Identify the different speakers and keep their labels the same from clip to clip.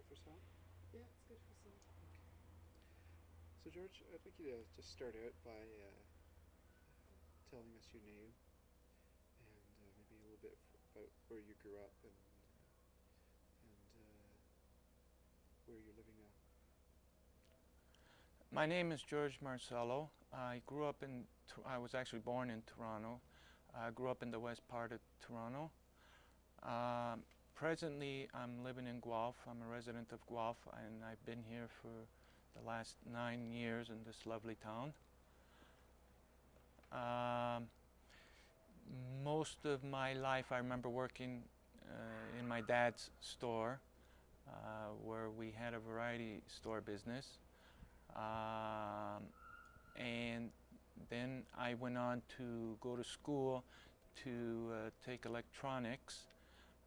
Speaker 1: for salt?
Speaker 2: Yeah, it's good for salt.
Speaker 1: Okay. So George, I'd like you to just start out by telling us your name and maybe a little bit about where you grew up and where you're living now.
Speaker 3: My name is George Marcello. I grew up I was actually born in Toronto. I grew up in the west part of Toronto. Presently, I'm living in Guelph. I'm a resident of Guelph, and I've been here for the last 9 years in this lovely town. Most of my life, I remember working in my dad's store, where we had a variety store business. And then I went on to go to school to take electronics,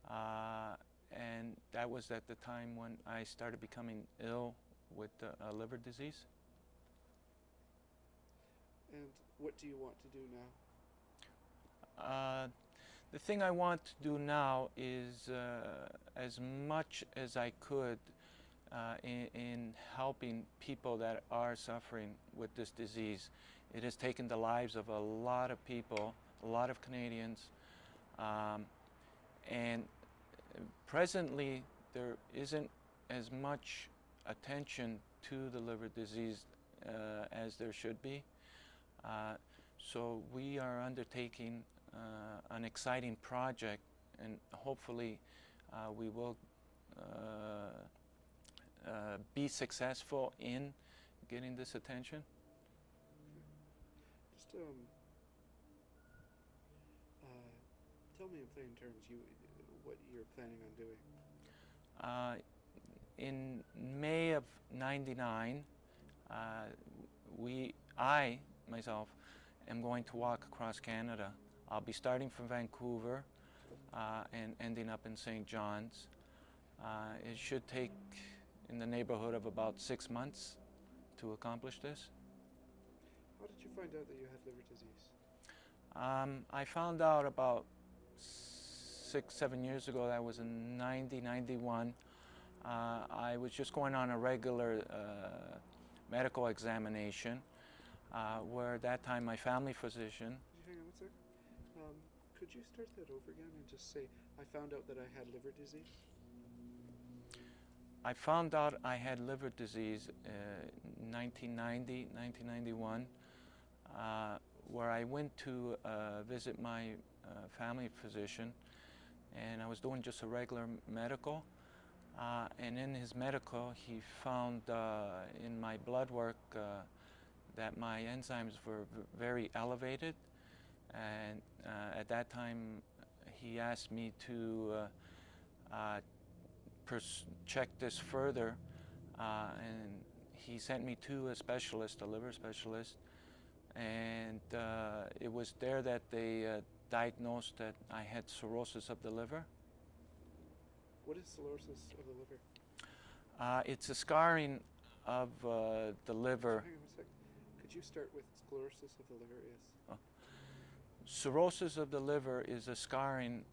Speaker 3: and that was at the time when I started becoming ill with a liver disease.
Speaker 1: And what do you want to do now?
Speaker 3: The thing I want to do now is as much as I could in helping people that are suffering with this disease. It has taken the lives of a lot of people, a lot of Canadians, and presently there isn't as much attention to the liver disease as there should be. So we are undertaking an exciting project, and hopefully we will be successful in getting this attention.
Speaker 1: Just tell me in plain terms what you're planning on doing.
Speaker 3: In May of '99, I myself am going to walk across Canada. I'll be starting from Vancouver and ending up in St. John's. It should take in the neighborhood of about 6 months to accomplish this.
Speaker 1: How did you find out that you had liver disease?
Speaker 3: I found out about 6-7 years ago. That was in 91. I was just going on a regular medical examination where at that time my family physician.
Speaker 1: Hang on one sec. Could you start that over again and just say, I found out that I had liver disease?
Speaker 3: I found out I had liver disease in 1991, where I went to visit my family physician, and I was doing just a regular medical. And in his medical, he found in my blood work that my enzymes were very elevated. And at that time, he asked me to check this further, and he sent me to a specialist, a liver specialist, and it was there that they diagnosed that I had cirrhosis of the liver.
Speaker 1: What is cirrhosis of the liver?
Speaker 3: It's a scarring of the liver.
Speaker 1: Hang on a second. Could you start with sclerosis of the liver is?
Speaker 3: Cirrhosis of the liver is a scarring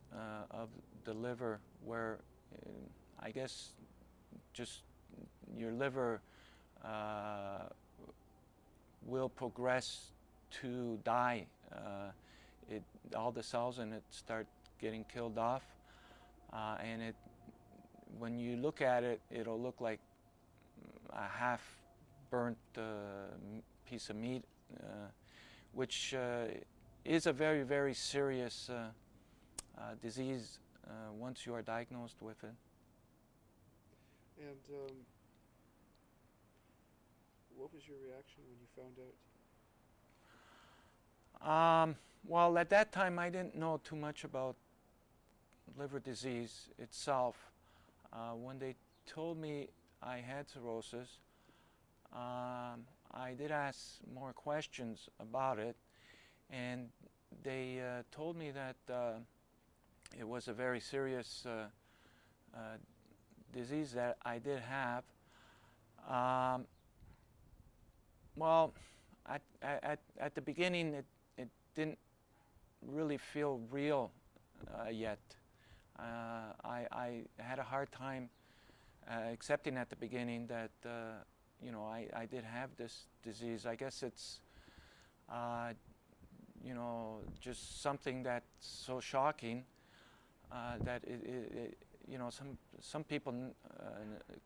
Speaker 3: of the liver where I guess just your liver will progress to die. All the cells in it start getting killed off, and when you look at it, it'll look like a half burnt piece of meat, which is a very, very serious disease once you are diagnosed with it.
Speaker 1: And what was your reaction when you found out?
Speaker 3: Well, at that time I didn't know too much about liver disease itself. When they told me I had cirrhosis, I did ask more questions about it, and they told me that it was a very serious disease that I did have. Well, at the beginning it didn't really feel real yet. I had a hard time accepting at the beginning that you know, I did have this disease. I guess it's you know, just something that's so shocking that you know, some people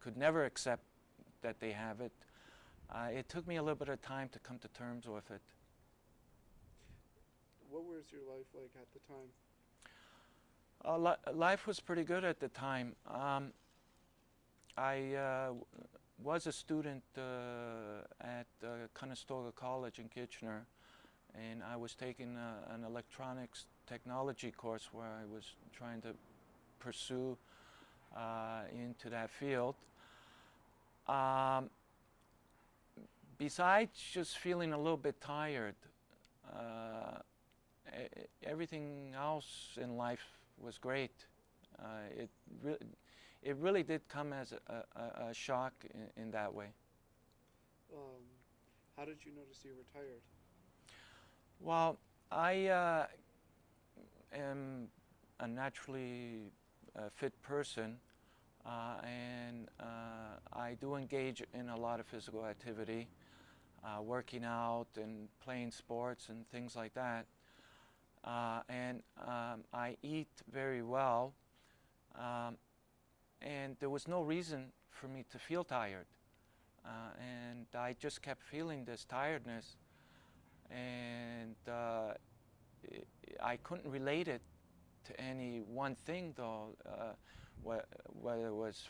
Speaker 3: could never accept that they have it. It took me a little bit of time to come to terms with it.
Speaker 1: What was your life like at the time?
Speaker 3: Life was pretty good at the time. I was a student at Conestoga College in Kitchener, and I was taking an electronics technology course where I was trying to pursue into that field. Besides just feeling a little bit tired, everything else in life was great. It really did come as a shock in that way.
Speaker 1: How did you notice you were tired?
Speaker 3: Well, I am a naturally fit person, and I do engage in a lot of physical activity, working out and playing sports and things like that. And I eat very well, and there was no reason for me to feel tired. And I just kept feeling this tiredness, and I couldn't relate it to any one thing, though, whether it was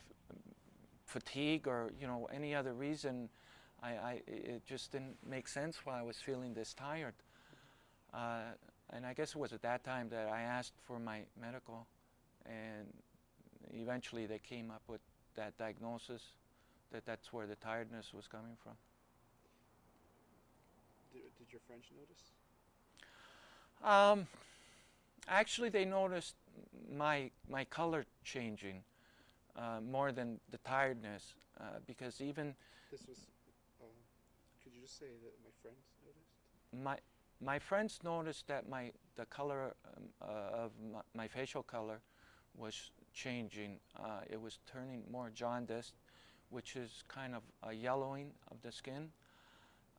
Speaker 3: fatigue or, you know, any other reason. It just didn't make sense why I was feeling this tired. And I guess it was at that time that I asked for my medical, and eventually they came up with that diagnosis, that that's where the tiredness was coming from.
Speaker 1: Did your friends notice?
Speaker 3: Actually, they noticed my color changing more than the tiredness, because even
Speaker 1: This was, could you just say that my friends noticed?
Speaker 3: my friends noticed that the color of my facial color was changing. It was turning more jaundiced, which is kind of a yellowing of the skin.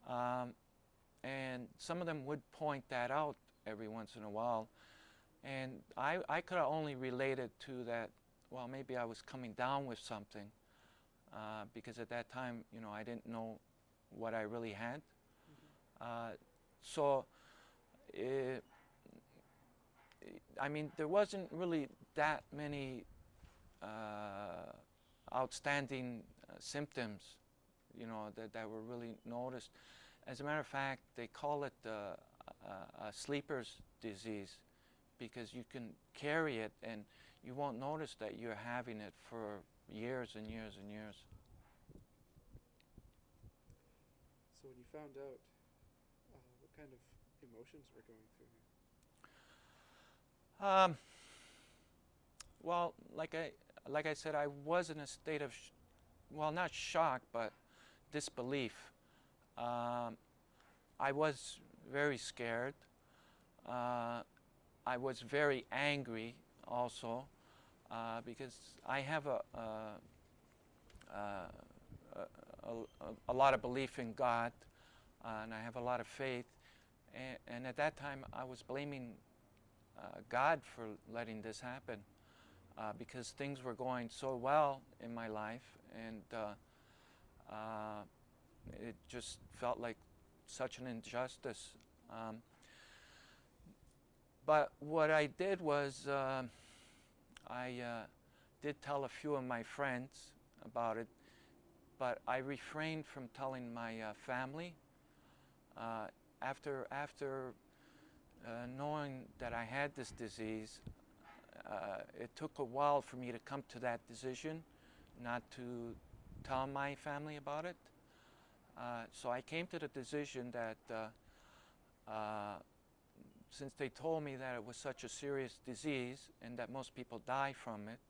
Speaker 3: And some of them would point that out every once in a while. And I could only relate it to that, well, maybe I was coming down with something, because at that time, you know, I didn't know what I really had. So, I mean, there wasn't really that many outstanding symptoms, you know, that were really noticed. As a matter of fact, they call it a sleeper's disease, because you can carry it and you won't notice that you're having it for years and years and years.
Speaker 1: So when you found out, what kind of emotions were going through you?
Speaker 3: Well, like I said, I was in a state of, well, not shock, but disbelief. I was very scared. I was very angry also, because I have a lot of belief in God, and I have a lot of faith. And at that time, I was blaming God for letting this happen, because things were going so well in my life, and it just felt like such an injustice. But what I did was, I did tell a few of my friends about it, but I refrained from telling my family. After knowing that I had this disease, it took a while for me to come to that decision, not to tell my family about it. So I came to the decision that since they told me that it was such a serious disease and that most people die from it,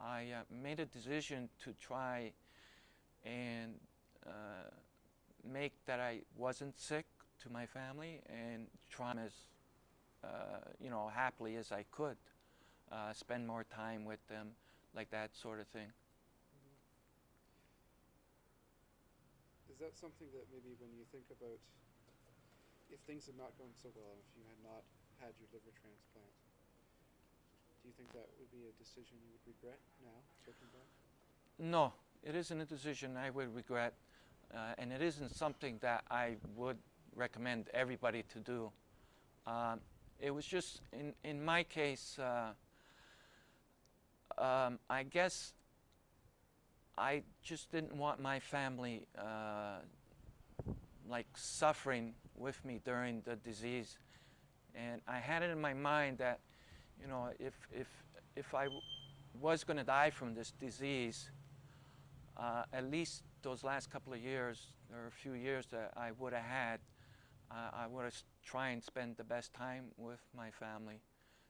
Speaker 3: I made a decision to try and make that I wasn't sick to my family, and try as you know, happily as I could, spend more time with them, like that sort of thing.
Speaker 1: is that something that maybe when you think about if things had not gone so well, and if you had not had your liver transplant, do you think that would be a decision you would regret now, looking back?
Speaker 3: No, it isn't a decision I would regret, and it isn't something that I would recommend everybody to do. It was just, in my case, I guess I just didn't want my family like suffering with me during the disease, and I had it in my mind that, you know, if I was going to die from this disease, at least those last couple of years or a few years that I would have had, I would have tried and spend the best time with my family,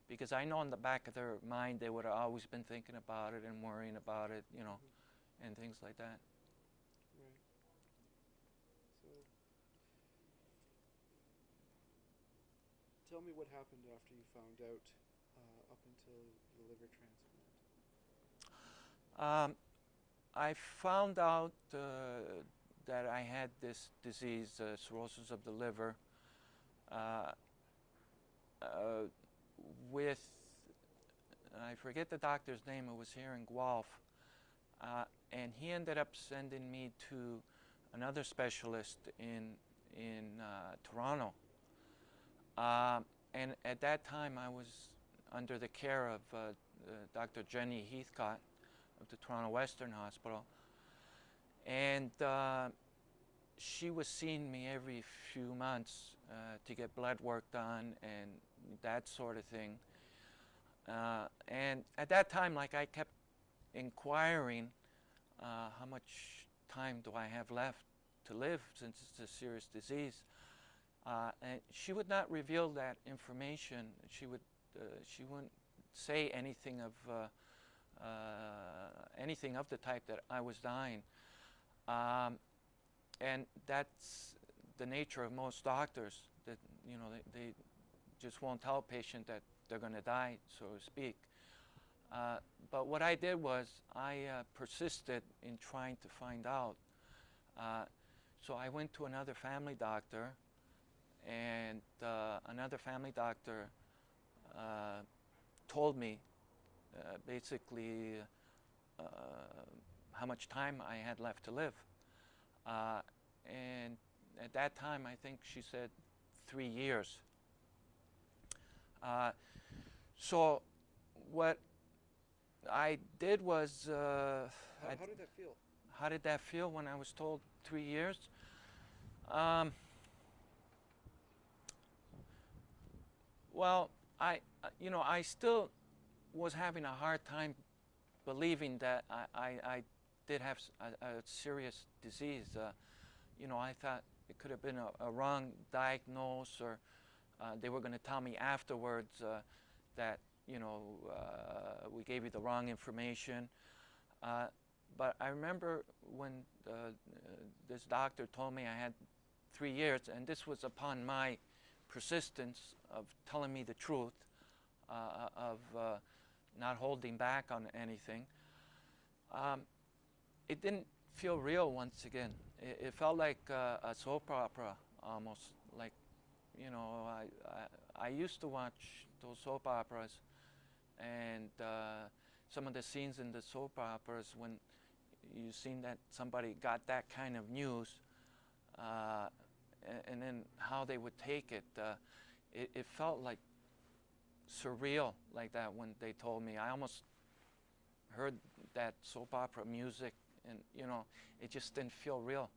Speaker 3: because I know in the back of their mind they would have always been thinking about it and worrying about it, you know, and things like that.
Speaker 1: Right. So, tell me what happened after you found out up until the liver transplant.
Speaker 3: I found out that I had this disease, cirrhosis of the liver, with, I forget the doctor's name, it was here in Guelph, and he ended up sending me to another specialist in Toronto. And at that time I was under the care of Dr. Jenny Heathcott of the Toronto Western Hospital, and she was seeing me every few months to get blood work done and that sort of thing. And at that time, like, I kept inquiring, how much time do I have left to live since it's a serious disease? And she would not reveal that information. She wouldn't say anything of the type that I was dying. And that's the nature of most doctors, that, you know, they just won't tell a patient that they're going to die, so to speak. But what I did was I persisted in trying to find out. So I went to another family doctor, and another family doctor told me basically how much time I had left to live. And at that time, I think she said 3 years. So what I did was...
Speaker 1: How did that feel?
Speaker 3: How did that feel when I was told 3 years? Well, I still was having a hard time believing that I did have a serious disease. I thought it could have been a wrong diagnosis, or they were going to tell me afterwards that, we gave you the wrong information. But I remember when this doctor told me I had 3 years, and this was upon my persistence of telling me the truth, of not holding back on anything. It didn't feel real once again. It felt like a soap opera almost. Like, I used to watch those soap operas, and some of the scenes in the soap operas, when you seen that somebody got that kind of news, and then how they would take it, it felt like surreal like that when they told me. I almost heard that soap opera music, and it just didn't feel real.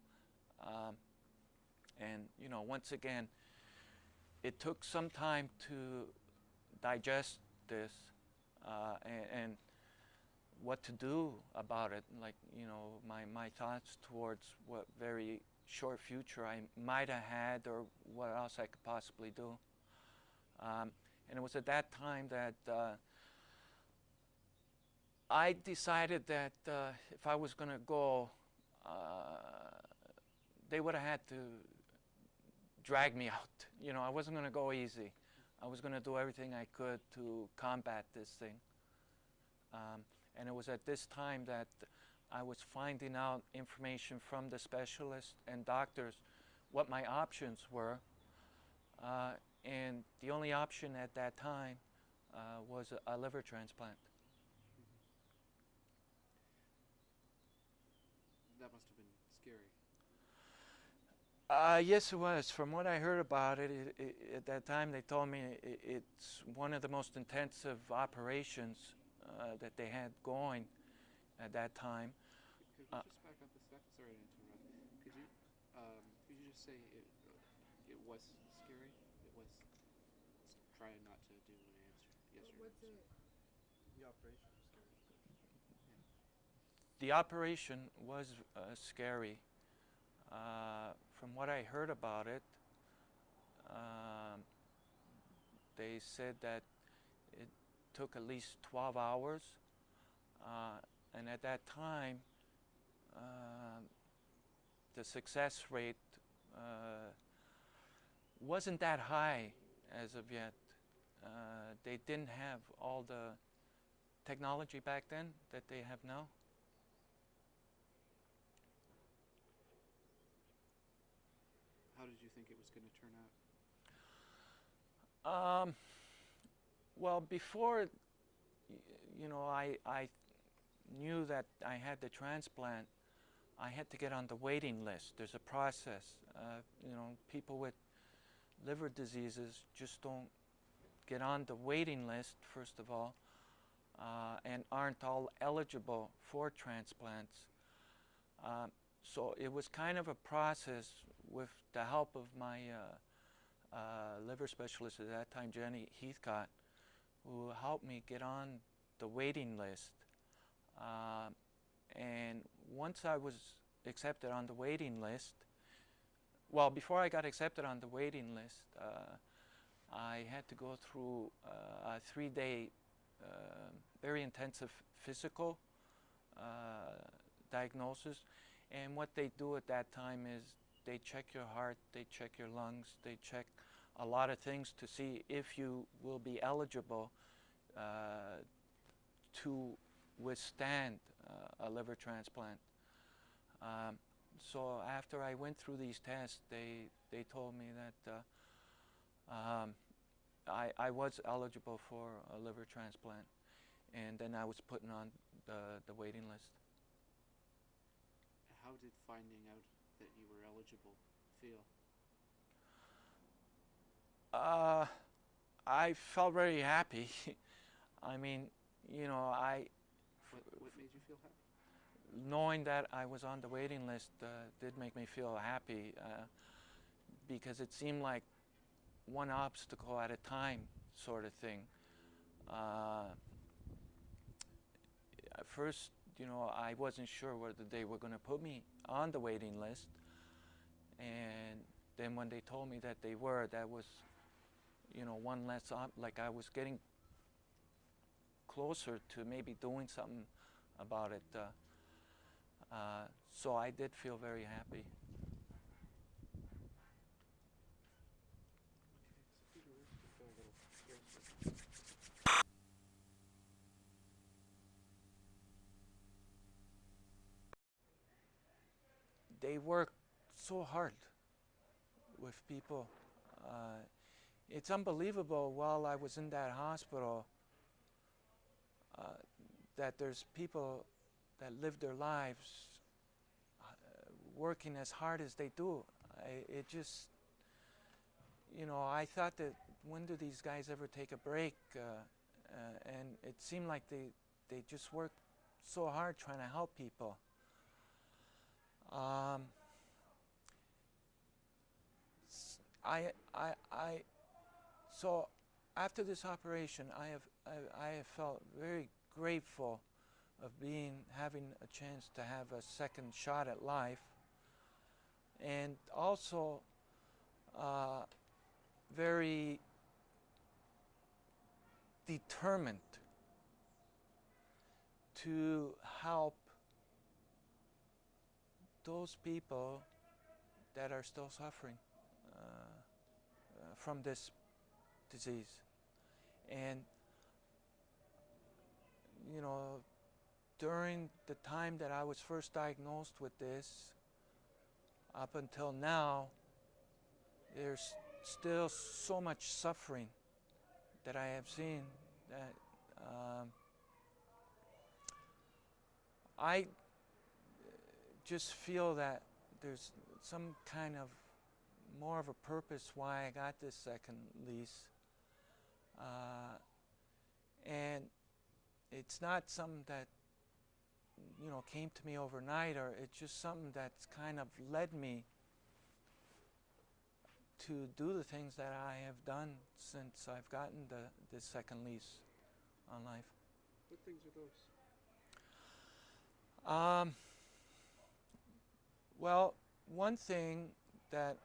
Speaker 3: And once again, it took some time to digest this, and what to do about it. Like, my thoughts towards what very short future I might have had, or what else I could possibly do. And it was at that time that I decided that if I was going to go, they would have had to drag me out. I wasn't going to go easy. I was going to do everything I could to combat this thing. And it was at this time that I was finding out information from the specialists and doctors what my options were. And the only option at that time was a liver transplant.
Speaker 1: That must have been scary.
Speaker 3: Yes, it was. From what I heard about it, at that time they told me it's one of the most intensive operations that they had going at that time.
Speaker 1: Could we just back up a step? Sorry to interrupt. Could you just say it was scary? It was. Try not to do an answer. Yes or no. The operation was scary.
Speaker 3: The operation was scary. From what I heard about it, they said that it took at least 12 hours, and at that time, the success rate wasn't that high as of yet. They didn't have all the technology back then that they have now.
Speaker 1: How did you think it was going to turn out?
Speaker 3: Well, before, I knew that I had the transplant, I had to get on the waiting list. There's a process. People with liver diseases just don't get on the waiting list, first of all, and aren't all eligible for transplants. So it was kind of a process with the help of my liver specialist at that time, Jenny Heathcott, who helped me get on the waiting list. And once I was accepted on the waiting list, well, before I got accepted on the waiting list, I had to go through a 3-day very intensive physical diagnosis. And what they do at that time is they check your heart, they check your lungs, they check a lot of things to see if you will be eligible to withstand a liver transplant. So after I went through these tests, they told me that I was eligible for a liver transplant, and then I was put on the waiting list.
Speaker 1: How did finding out that you were eligible feel?
Speaker 3: I felt very happy. I mean,
Speaker 1: What made you feel happy?
Speaker 3: knowing that I was on the waiting list did make me feel happy because it seemed like one obstacle at a time sort of thing. At first, I wasn't sure whether they were going to put me on the waiting list, and then when they told me that they were, that was, one less like I was getting closer to maybe doing something about it. So I did feel very happy. They work so hard with people. It's unbelievable while I was in that hospital that there's people that live their lives working as hard as they do. It just, I thought that when do these guys ever take a break? And it seemed like they just work so hard trying to help people. So after this operation, I have felt very grateful of having a chance to have a second shot at life, and also very determined to help those people that are still suffering from this disease. And during the time that I was first diagnosed with this, up until now, there's still so much suffering that I have seen that I just feel that there's some kind of more of a purpose why I got this second lease. And it's not something that, you know, came to me overnight, or it's just something that's kind of led me to do the things that I have done since I've gotten this second lease on life.
Speaker 1: What things are those?
Speaker 3: Well, one thing that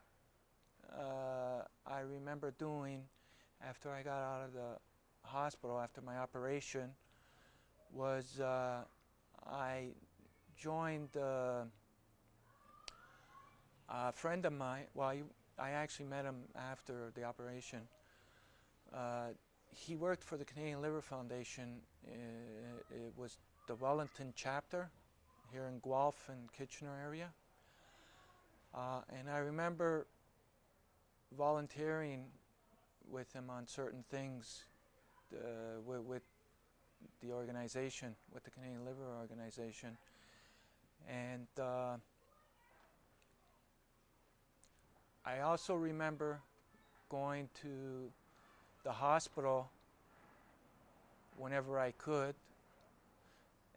Speaker 3: I remember doing after I got out of the hospital, after my operation, was I joined a friend of mine. Well, I actually met him after the operation. He worked for the Canadian Liver Foundation. It was the Wellington chapter here in Guelph and Kitchener area. And I remember volunteering with him on certain things with the organization, with the Canadian Liver Organization. And I also remember going to the hospital whenever I could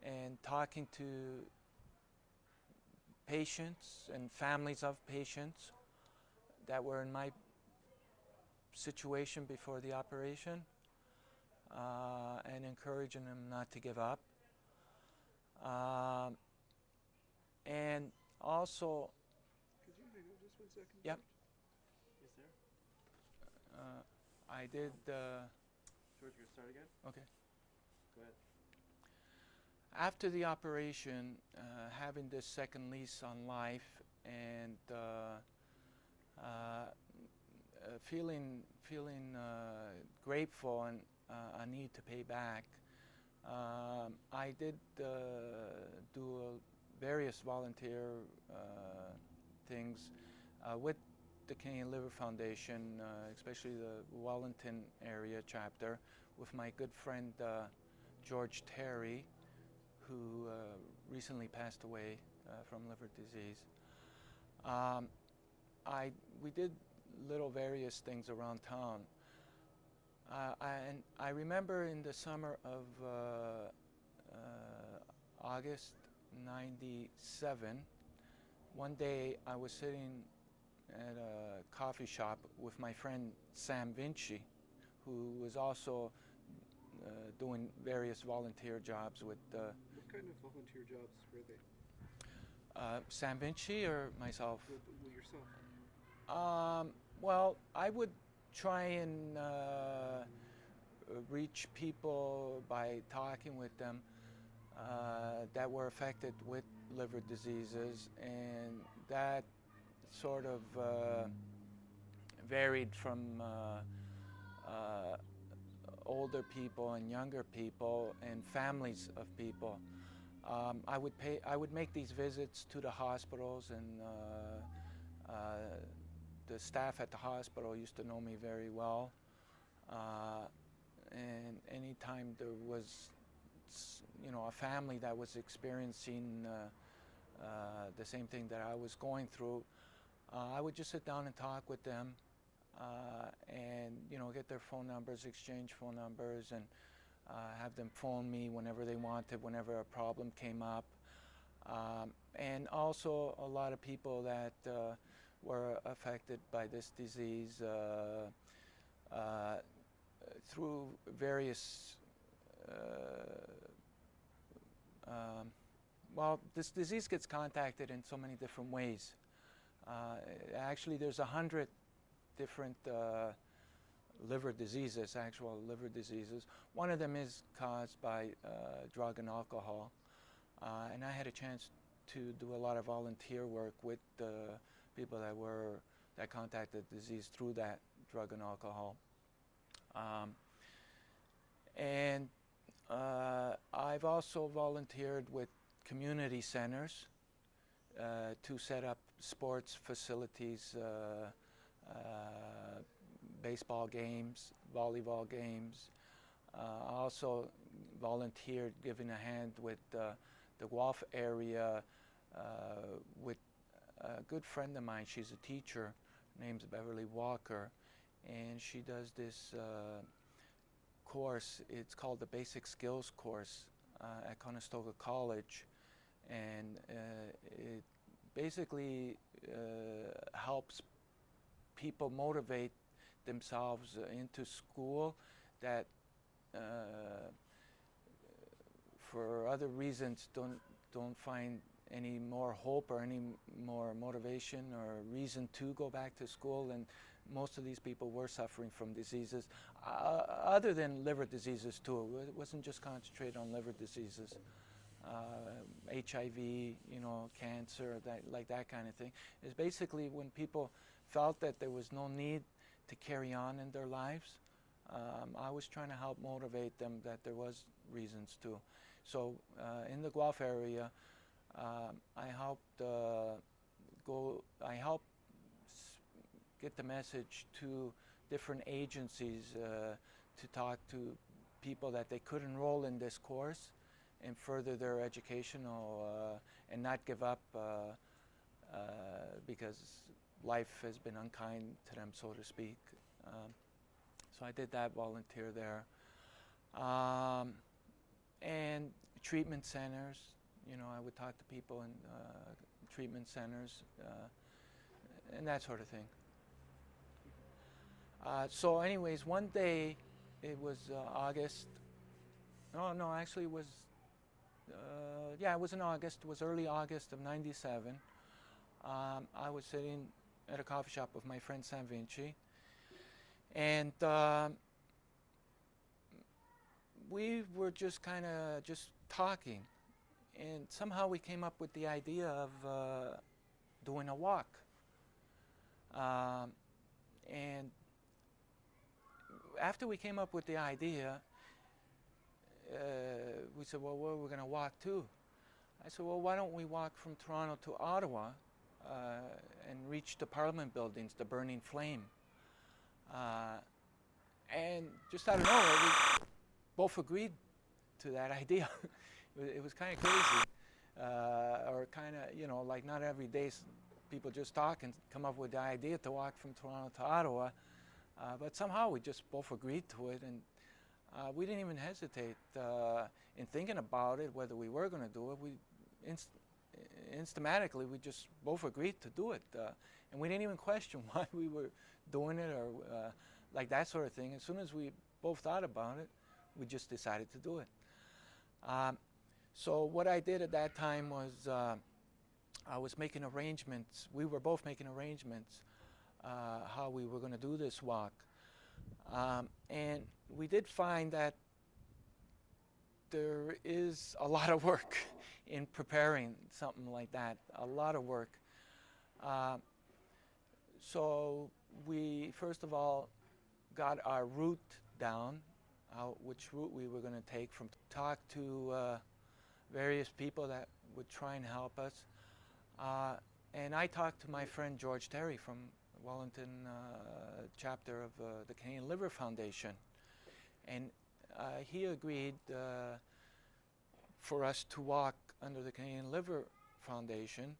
Speaker 3: and talking to patients and families of patients that were in my situation before the operation, and encouraging them not to give up. And also,
Speaker 1: Could you hang on just 1 second?
Speaker 3: Yep.
Speaker 1: George? Is there?
Speaker 3: I did,
Speaker 1: George, you're gonna start again?
Speaker 3: okay.
Speaker 1: Go ahead.
Speaker 3: After the operation, having this second lease on life and feeling grateful and a need to pay back, I did do various volunteer things with the Canadian Liver Foundation, especially the Wellington area chapter, with my good friend George Terry, who recently passed away from liver disease. We did little various things around town. And I remember in the summer of August '97, one day I was sitting at a coffee shop with my friend Sam Vinci, who was also doing various volunteer jobs with
Speaker 1: What kind of volunteer jobs were they?
Speaker 3: Sam Vinci or myself?
Speaker 1: Well, yourself.
Speaker 3: Well, I would try and reach people by talking with them that were affected with liver diseases, and that sort of varied from older people and younger people and families of people. I would make these visits to the hospitals, and the staff at the hospital used to know me very well. And anytime there was, you know, a family that was experiencing the same thing that I was going through, I would just sit down and talk with them, and, you know, get their phone numbers, exchange phone numbers, and have them phone me whenever they wanted, whenever a problem came up. And also a lot of people that were affected by this disease through various, well, this disease gets contacted in so many different ways. Actually, there's 100 different liver diseases, actual liver diseases. One of them is caused by drug and alcohol. And I had a chance to do a lot of volunteer work with people that contacted the disease through that drug and alcohol. And I've also volunteered with community centers to set up sports facilities, baseball games, volleyball games. I also volunteered giving a hand with the Guelph area with a good friend of mine. She's a teacher, name's Beverly Walker, and she does this course. It's called the Basic Skills course at Conestoga College, and it basically helps people motivate themselves into school that for other reasons don't find any more hope or any more motivation or reason to go back to school. And most of these people were suffering from diseases other than liver diseases too. It wasn't just concentrated on liver diseases. HIV, you know, cancer, that kind of thing. It's basically when people felt that there was no need to carry on in their lives. I was trying to help motivate them that there was reasons to. So in the Guelph area, I helped get the message to different agencies to talk to people that they could enroll in this course and further their educational and not give up because life has been unkind to them, so to speak. So I did that, volunteer there. And treatment centers, you know, I would talk to people in treatment centers and that sort of thing. So anyways, one day, it was August. No, actually it was, yeah, it was in August. It was early August of '97. I was sitting at a coffee shop with my friend Sam Vinci, and we were just kind of just talking, and somehow we came up with the idea of doing a walk. And after we came up with the idea, we said, well, where are we going to walk to? I said, well, why don't we walk from Toronto to Ottawa and reach the Parliament buildings, the Burning Flame. And just out of nowhere, we both agreed to that idea. It was kind of crazy, or kind of, you know, like not every day people just talk and come up with the idea to walk from Toronto to Ottawa. But somehow we just both agreed to it, and we didn't even hesitate in thinking about it, whether we were going to do it. We instantly we just both agreed to do it, and we didn't even question why we were doing it or like that sort of thing. As soon as we both thought about it, we just decided to do it. So what I did at that time was I was making arrangements. We were both making arrangements how we were going to do this walk. And we did find that there is a lot of work in preparing something like that, a lot of work. So we, first of all, got our route down, which route we were going to take, from talk to various people that would try and help us. And I talked to my friend George Terry from Wellington chapter of the Canadian Liver Foundation, and he agreed for us to walk under the Canadian Liver Foundation,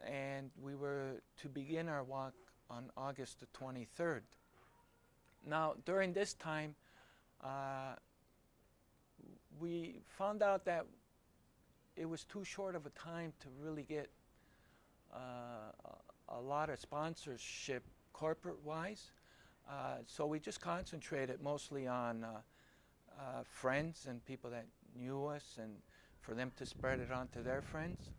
Speaker 3: and we were to begin our walk on August the 23rd. Now, during this time, we found out that it was too short of a time to really get a lot of sponsorship corporate-wise. So we just concentrated mostly on friends and people that knew us, and for them to spread it on to their friends.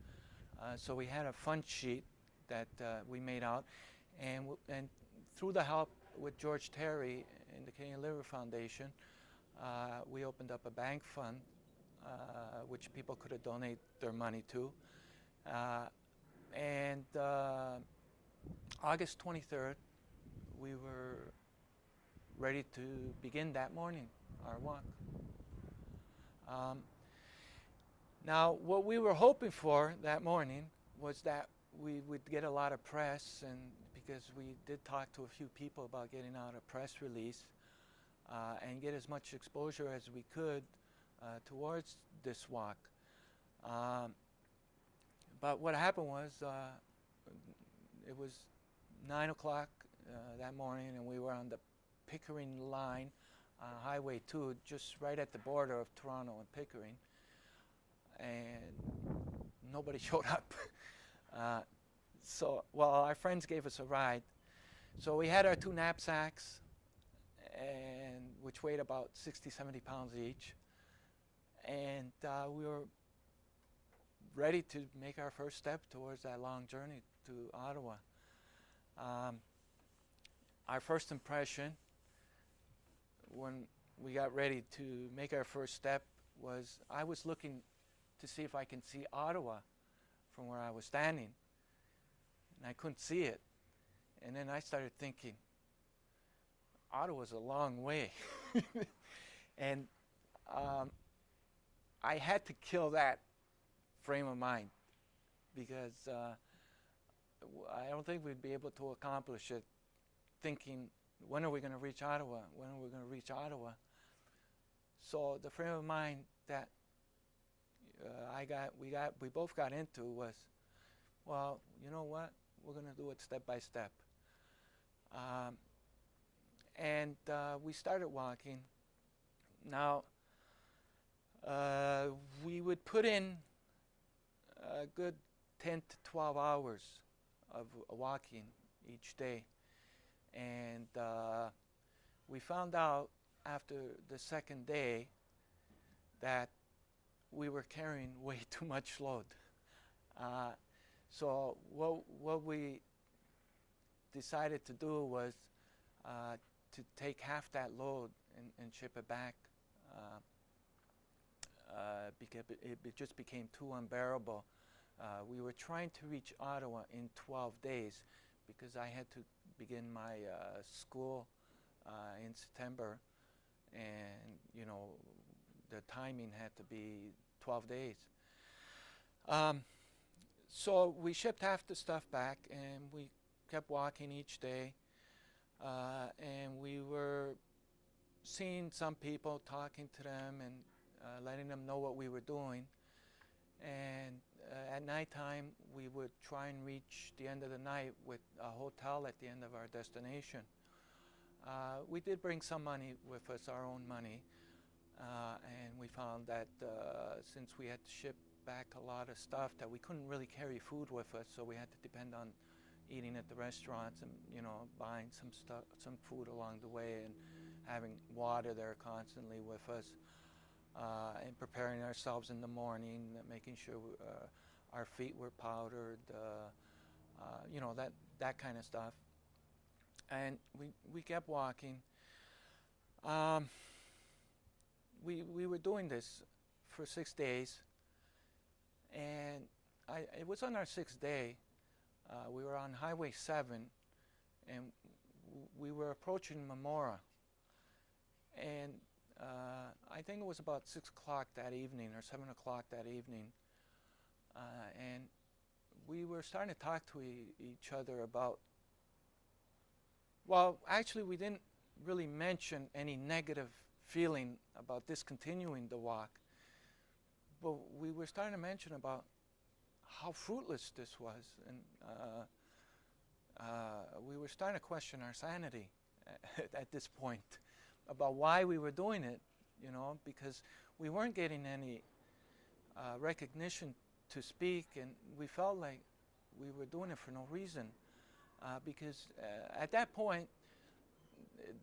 Speaker 3: So we had a fund sheet that we made out, and through the help with George Terry in the Canadian Liver Foundation, we opened up a bank fund which people could donate their money to. And August 23rd, we were ready to begin that morning. our walk. Now, what we were hoping for that morning was that we would get a lot of press, and because we did talk to a few people about getting out a press release and get as much exposure as we could towards this walk. But what happened was it was 9 o'clock that morning, and we were on the Pickering line, Highway 2, just right at the border of Toronto and Pickering, and nobody showed up. Well, our friends gave us a ride. So we had our 2 knapsacks, and which weighed about 60, 70 pounds each, and we were ready to make our first step towards that long journey to Ottawa. Our first impression when we got ready to make our first step was I was looking to see if I can see Ottawa from where I was standing, and I couldn't see it. And then I started thinking, Ottawa's a long way. And I had to kill that frame of mind, because I don't think we'd be able to accomplish it thinking, when are we going to reach Ottawa? When are we going to reach Ottawa? So the frame of mind that we both got into was, well, you know what? We're going to do it step by step. And we started walking. Now, we would put in a good 10 to 12 hours of walking each day. And we found out after the second day that we were carrying way too much load. So what we decided to do was to take half that load and ship it back, because it just became too unbearable. We were trying to reach Ottawa in 12 days because I had to begin my school in September, and you know, the timing had to be 12 days. So we shipped half the stuff back, and we kept walking each day, and we were seeing some people, talking to them, and letting them know what we were doing. And at nighttime, we would try and reach the end of the night with a hotel at the end of our destination. We did bring some money with us, our own money, and we found that since we had to ship back a lot of stuff, that we couldn't really carry food with us, so we had to depend on eating at the restaurants and, you know, buying some food along the way, and having water there constantly with us, and preparing ourselves in the morning, making sure our feet were powdered, you know, that kind of stuff. And we kept walking. We were doing this for 6 days, and it was on our 6th day. We were on Highway 7, and we were approaching Memora. And I think it was about 6 o'clock that evening, or 7 o'clock that evening, and we were starting to talk to each other about, well, actually we didn't really mention any negative feeling about discontinuing the walk, but we were starting to mention about how fruitless this was, and we were starting to question our sanity at this point about why we were doing it, you know, because we weren't getting any recognition to speak, and we felt like we were doing it for no reason, because at that point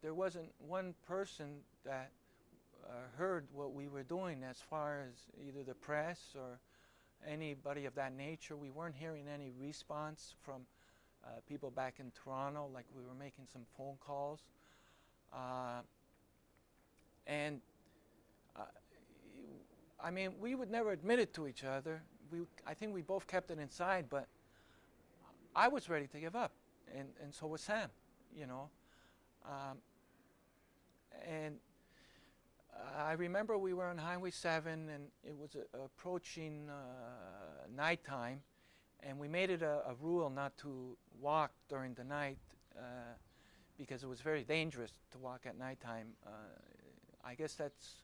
Speaker 3: there wasn't one person that heard what we were doing, as far as either the press or anybody of that nature. We weren't hearing any response from people back in Toronto, like we were making some phone calls. And I mean, we would never admit it to each other. I think we both kept it inside, but I was ready to give up, and so was Sam, you know. And I remember we were on Highway 7 and it was approaching nighttime, and we made it a rule not to walk during the night because it was very dangerous to walk at nighttime. I guess that's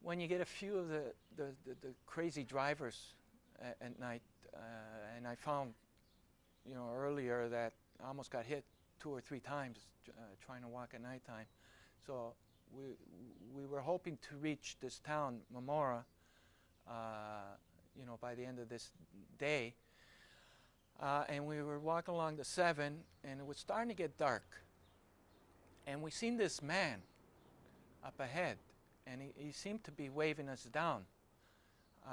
Speaker 3: when you get a few of the crazy drivers at night. And I found, earlier that I almost got hit 2 or 3 times trying to walk at nighttime. So we were hoping to reach this town, Mamora, by the end of this day. And we were walking along the 7, and it was starting to get dark. And we seen this man up ahead, and he seemed to be waving us down.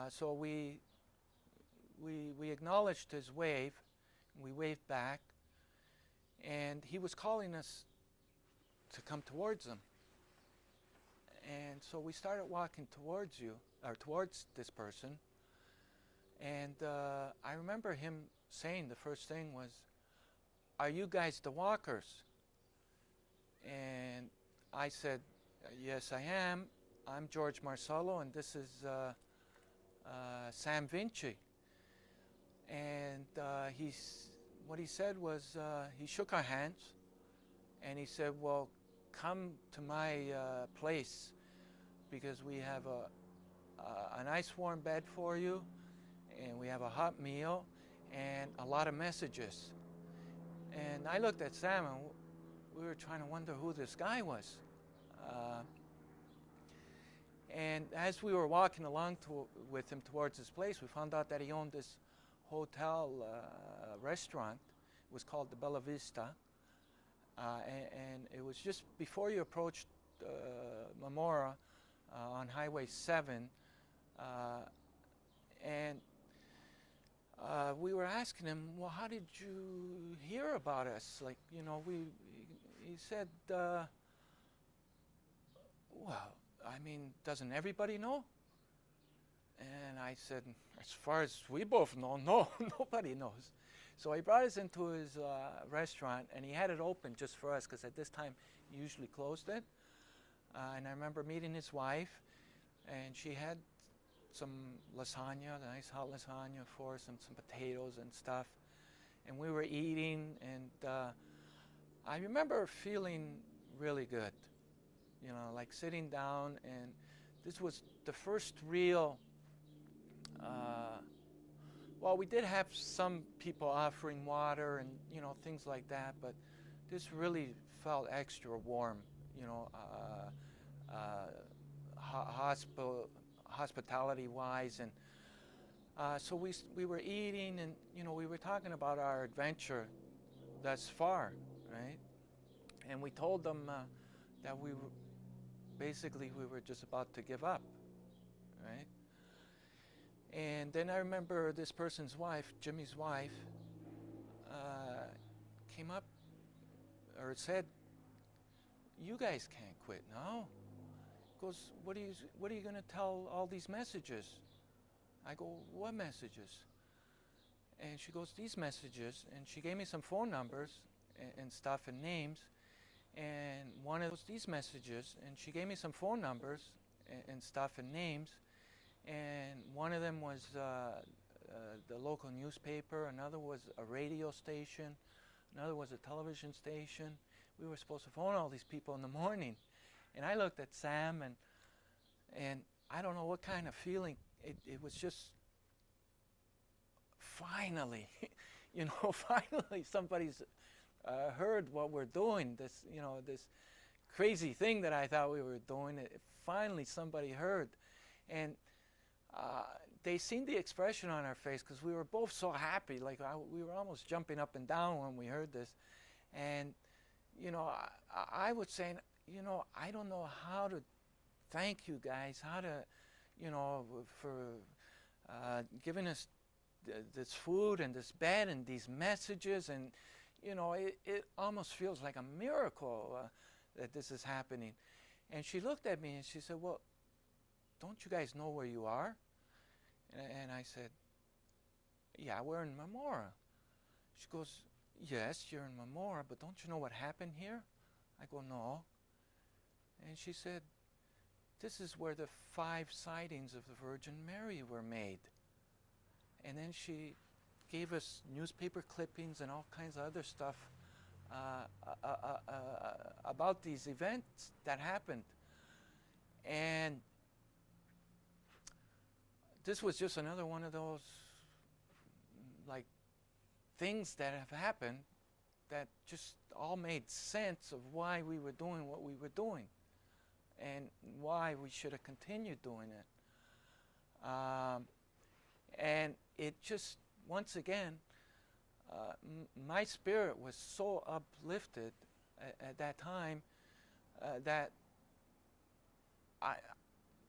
Speaker 3: So we acknowledged his wave, and we waved back, and he was calling us to come towards him. And so we started walking towards this person, and I remember him saying the first thing was, "Are you guys the walkers?" And I said, "Yes, I am. I'm George Marcello, and this is Sam Vinci." And what he said was, he shook our hands, and he said, "Well, come to my place, because we have a nice warm bed for you, and we have a hot meal, and a lot of messages." And I looked at Sam, and we were trying to wonder who this guy was. And as we were walking along with him towards his place, we found out that he owned this hotel restaurant. It was called the Bella Vista. And it was just before you approached Mamora on Highway 7. And we were asking him, "Well, how did you hear about us?" He said, "Well, I mean, doesn't everybody know?" And I said, "As far as we both know, no, nobody knows." So he brought us into his restaurant, and he had it open just for us, because at this time he usually closed it. And I remember meeting his wife, and she had some lasagna, nice hot lasagna for us, and some potatoes and stuff. And we were eating, and I remember feeling really good, like sitting down, and this was the first real, well, we did have some people offering water and, things like that, but this really felt extra warm, hospitality-wise. And so we were eating, and, we were talking about our adventure thus far, right? And we told them that we were just about to give up, right? And then I remember this person's wife, Jimmy's wife, came up or said, "You guys can't quit now." Goes, what are you going to tell all these messages? I go, "What messages?" And she goes, "These messages." And she gave me some phone numbers and stuff and names. And one of these messages, and she gave me some phone numbers and stuff and names. And one of them was the local newspaper, another was a radio station, another was a television station. We were supposed to phone all these people in the morning. And I looked at Sam, and I don't know what kind of feeling, it was just, finally, finally somebody's heard what we're doing, this crazy thing that I thought we were doing. Finally somebody heard. And they seen the expression on our face, because we were both so happy, like we were almost jumping up and down when we heard this. And I was saying, I don't know how to thank you guys, how to, for giving us this food and this bed and these messages. And it almost feels like a miracle that this is happening. And she looked at me and she said, "Well, don't you guys know where you are?" And I said, "Yeah, we're in Mamora." She goes, "Yes, you're in Mamora, but don't you know what happened here?" I go, "No." And she said, this is where the 5 sightings of the Virgin Mary were made. And then she gave us newspaper clippings and all kinds of other stuff about these events that happened. And this was just another one of those like things that have happened that just all made sense of why we were doing what we were doing and why we should have continued doing it. And it just, once again, my spirit was so uplifted at that time that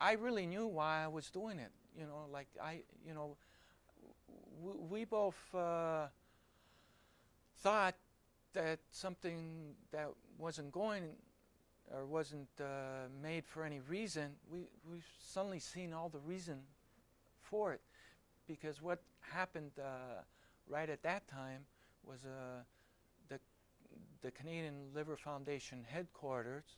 Speaker 3: I really knew why I was doing it. You know, like we both thought that something that wasn't going or wasn't made for any reason, we've suddenly seen all the reason for it. Because what happened right at that time was the Canadian Liver Foundation headquarters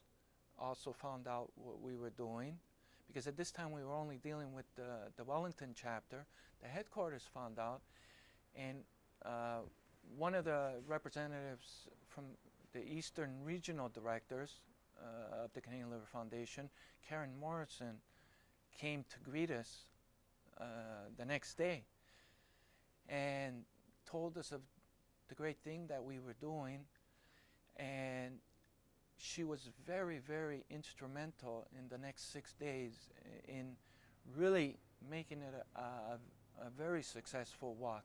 Speaker 3: also found out what we were doing. Because at this time we were only dealing with the Wellington chapter. The headquarters found out, and one of the representatives from the Eastern Regional Directors of the Canadian Liver Foundation, Karen Morrison, came to greet us the next day and told us of the great thing that we were doing, and she was very, very instrumental in the next 6 days in really making it a very successful walk.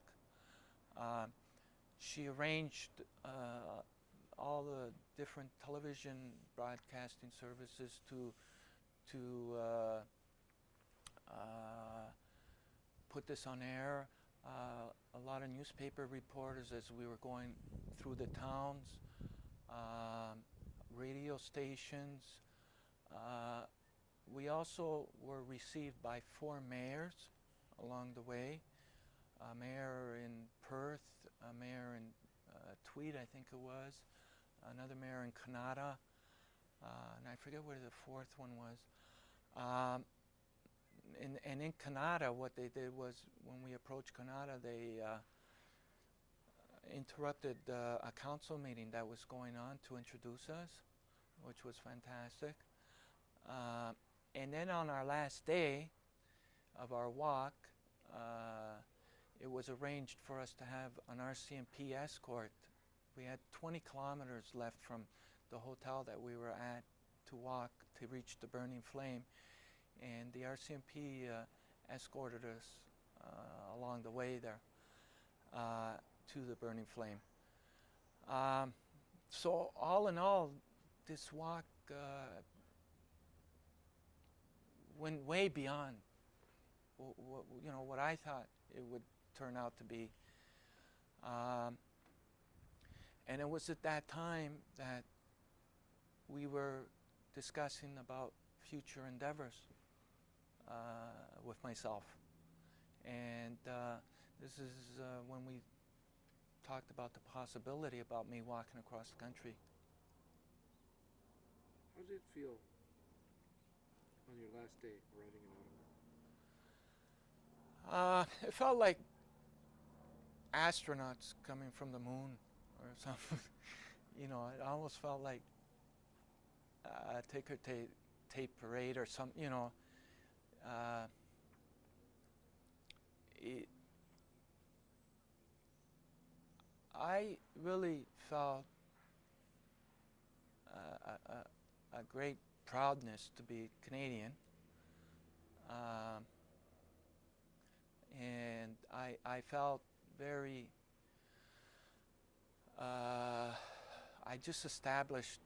Speaker 3: She arranged all the different television broadcasting services to put this on air. A lot of newspaper reporters as we were going through the towns, radio stations. We also were received by 4 mayors along the way. A mayor in Perth, a mayor in Tweed, I think it was, another mayor in Canada, and I forget where the 4th one was. And in Canada, what they did was, when we approached Canada, they interrupted a council meeting that was going on to introduce us, which was fantastic. And then on our last day of our walk, it was arranged for us to have an RCMP escort. We had 20 kilometers left from the hotel that we were at to walk to reach the burning flame. And the RCMP escorted us along the way there to the burning flame. So all in all, this walk went way beyond what I thought it would turn out to be. And it was at that time that we were discussing about future endeavors with myself. And this is when we talked about the possibility about me walking across the country.
Speaker 1: How did it feel on your last day riding in Ottawa?
Speaker 3: It felt like astronauts coming from the moon or something. It almost felt like a ticker tape parade or something. I really felt a great proudness to be Canadian, and I felt very, I just established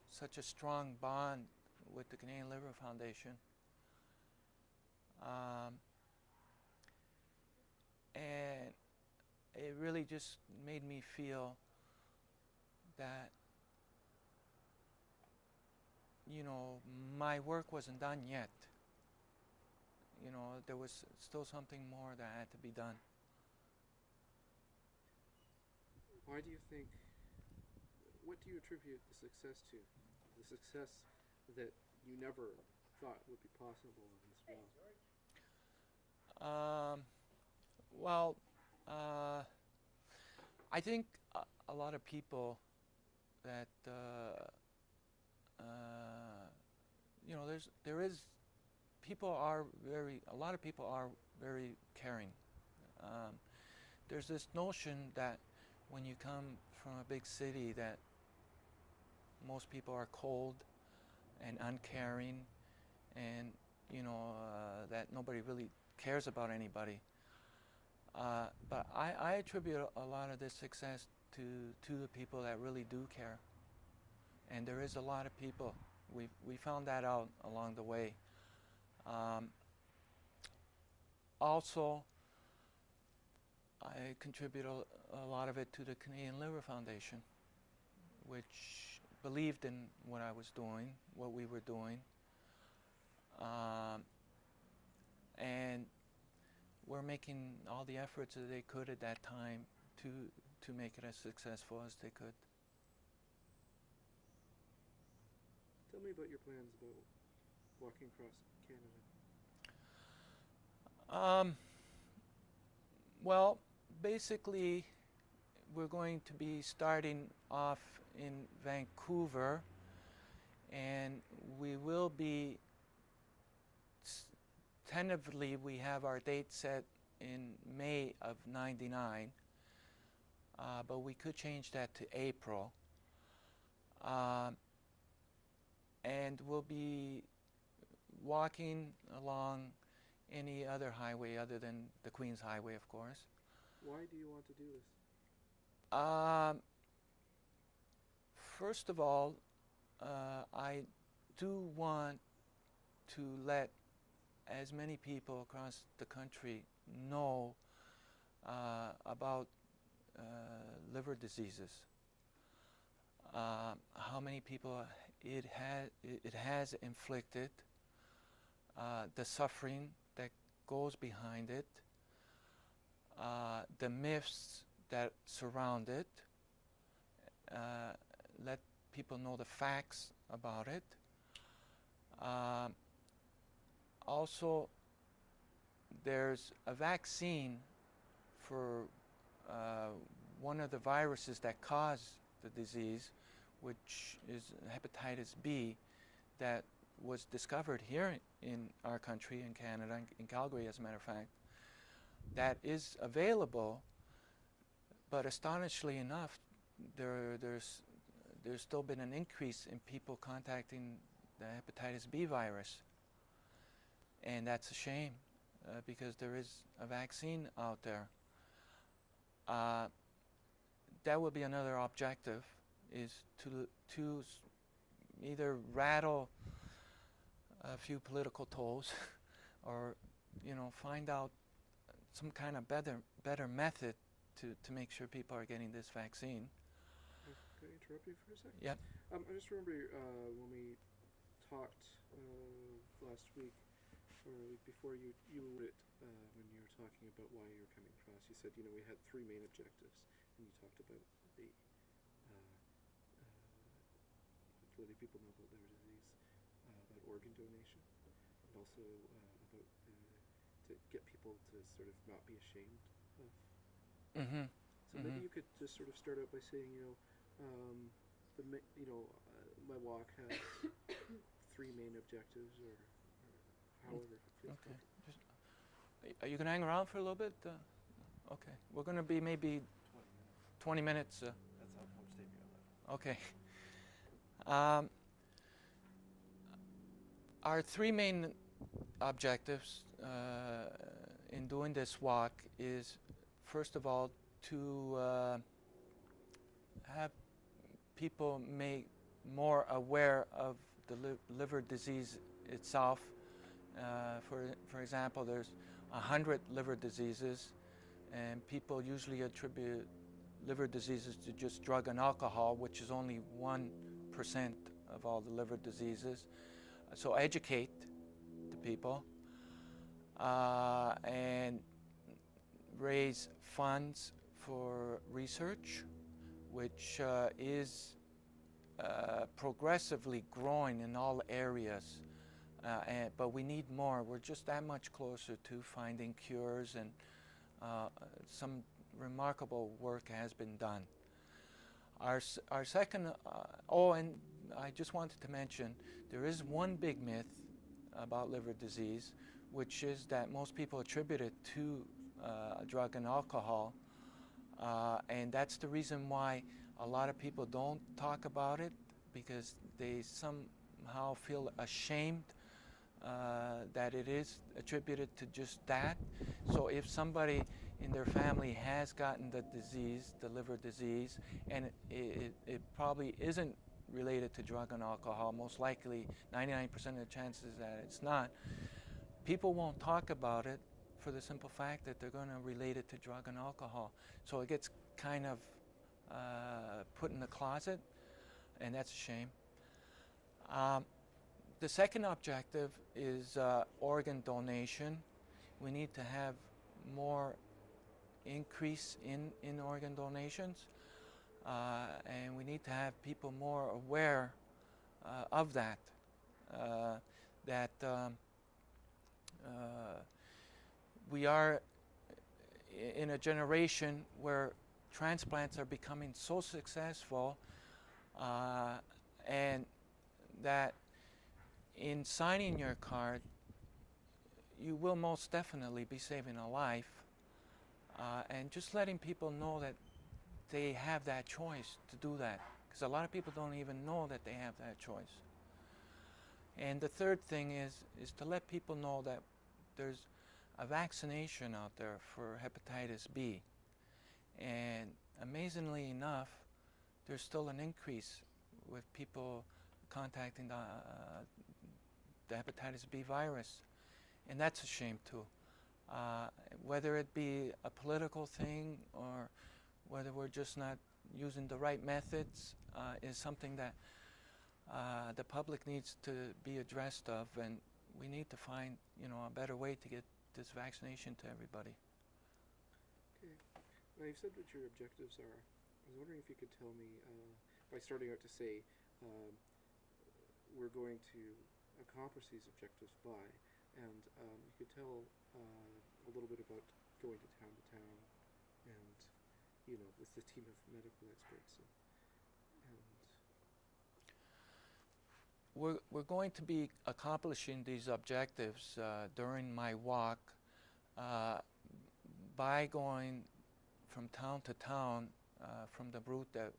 Speaker 3: such a strong bond with the Canadian Liver Foundation. And it really just made me feel that, my work wasn't done yet. There was still something more that had to be done.
Speaker 1: Why do you think, what do you attribute the success to? The success that you never thought would be possible in this realm?
Speaker 3: Well, I think a lot of people that you know, a lot of people are very caring. There's this notion that when you come from a big city that most people are cold and uncaring, and you know that nobody really cares about anybody. But I attribute a lot of this success to the people that really do care. And there is a lot of people. We found that out along the way. Also, I contribute a lot of it to the Canadian Liver Foundation, which believed in what I was doing, what we were doing. And were making all the efforts that they could at that time to make it as successful as they could.
Speaker 1: Tell me about your plans about walking across Canada.
Speaker 3: Well, basically, we're going to be starting off in Vancouver, and we will be tentatively, we have our date set in May of '99, but we could change that to April. And we'll be walking along any other highway other than the Queen's Highway, of course.
Speaker 1: Why do you want to do this?
Speaker 3: First of all, I do want to let as many people across the country know about liver diseases. How many people it has inflicted, the suffering that goes behind it, the myths that surround it, let people know the facts about it. Also, there's a vaccine for one of the viruses that cause the disease, which is hepatitis B, that was discovered here in our country, in Canada, in Calgary as a matter of fact, that is available, but astonishingly enough, there's still been an increase in people contacting the hepatitis B virus. And that's a shame, because there is a vaccine out there. That would be another objective, is to either rattle a few political toes or, you know, find out some kind of better method to make sure people are getting this vaccine.
Speaker 1: Can I interrupt you for a second?
Speaker 3: Yeah.
Speaker 1: I just remember when we talked last week, or the week before, you wrote when you were talking about why you were coming across. You said, you know, we had three main objectives, and you talked about letting people know about liver disease, about organ donation, and also about to get people to sort of not be ashamed of.
Speaker 3: Mm-hmm.
Speaker 1: So maybe you could just sort of start out by saying, you know, my walk has three main objectives, or however it feels.
Speaker 3: Okay. Are you going to hang around for a little bit? Okay. We're going to be maybe 20 minutes.
Speaker 1: That's how much time you got left.
Speaker 3: Okay. Our three main objectives in doing this walk is, first of all, to have people made more aware of the liver disease itself. For example, there's 100 liver diseases, and people usually attribute liver diseases to just drug and alcohol, which is only 1% of all the liver diseases. So educate the people and raise funds for research, which is progressively growing in all areas, but we need more. We're just that much closer to finding cures, and some remarkable work has been done. Our second, and I just wanted to mention, there is one big myth about liver disease, which is that most people attribute it to drug and alcohol, and that's the reason why a lot of people don't talk about it, because they somehow feel ashamed that it is attributed to just that. So if somebody in their family has gotten the disease, the liver disease, and it probably isn't related to drug and alcohol, most likely 99% of the chances that it's not, people won't talk about it for the simple fact that they're going to relate it to drug and alcohol. So it gets kind of put in the closet, and that's a shame. The second objective is organ donation. We need to have more increase in organ donations, and we need to have people more aware of that, we are in a generation where transplants are becoming so successful, and that in signing your card, you will most definitely be saving a life, and just letting people know that they have that choice to do that, because a lot of people don't even know that they have that choice. And the third thing is to let people know that there's a vaccination out there for hepatitis B, and amazingly enough, there's still an increase with people contacting the hepatitis B virus, and that's a shame too. Whether it be a political thing or whether we're just not using the right methods, is something that the public needs to be addressed of, and we need to find, a better way to get this vaccination to everybody.
Speaker 1: Okay. Now, you've said what your objectives are. I was wondering if you could tell me, by starting out to say, we're going to accomplish these objectives by, and you could tell a little bit about going to town, and, with the team of medical experts.
Speaker 3: We're going to be accomplishing these objectives during my walk by going from town to town from the route that